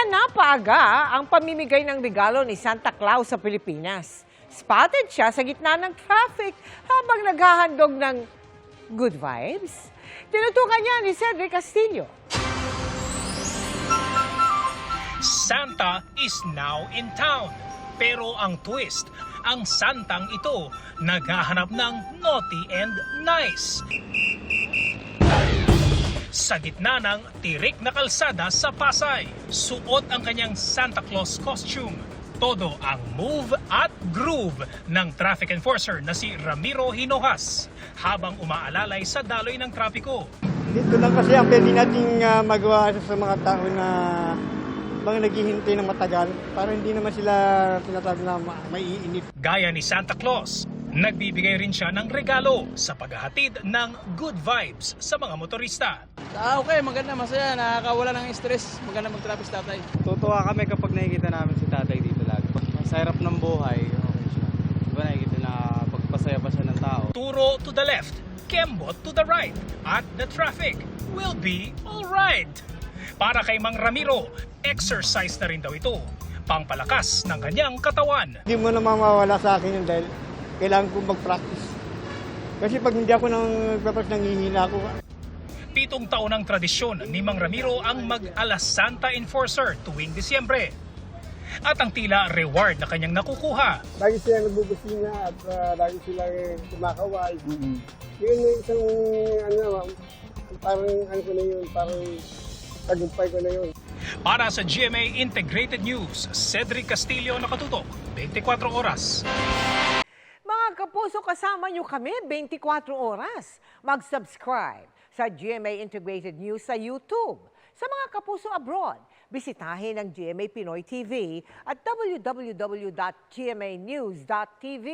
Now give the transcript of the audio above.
napaaga ang pamimigay ng regalo ni Santa Claus sa Pilipinas. Spotted siya sa gitna ng traffic habang naghahandog ng good vibes. Tinutukan niya ni Cedric Castillo. Santa is now in town. Pero ang twist, ang Santang ito naghahanap ng naughty and nice. Sa gitna ng tirik na kalsada sa Pasay, suot ang kanyang Santa Claus costume. Todo ang move at groove ng traffic enforcer na si Ramiro Hinojas habang umaalalay sa daloy ng trapiko. Dito lang kasi ang pwede nating magawa sa mga tao na mga naghihintay ng matagal para hindi naman sila tinatawag na maiinip. Gaya ni Santa Claus, nagbibigay rin siya ng regalo sa paghahatid ng good vibes sa mga motorista. Okay, maganda, masaya, nakakawala ng stress, maganda mag-traffic sa tatay. Tutuwa kami kapag nakikita namin si tatay dito lagi. Sa hirap ng buhay, okay siya. Diba nakikita na pagpasaya pa siya ng tao. Turo to the left, kembot to the right, at the traffic will be alright. Para kay Mang Ramiro, exercise na rin daw ito, pangpalakas ng kanyang katawan. Hindi mo na mawawala sa akin yun dahil kailangan kong mag-practice. Kasi pag hindi ako nagpapas, nanghihina ako. 7 taon ang tradisyon ni Mang Ramiro ang mag-Alas Santa Enforcer tuwing Disyembre. At ang tila reward na kanyang nakukuha. Lagi silang nagbubusina at lagi silang kumakaway. Yun yung isang parang ko na yun, parang tagumpay ko na yun. Para sa GMA Integrated News, Cedric Castillo, nakatutok, 24 oras. Mga kapuso, kasama niyo kami 24 oras. Mag-subscribe sa GMA Integrated News sa YouTube. Sa mga kapuso abroad, bisitahin ang GMA Pinoy TV at www.gmanews.tv.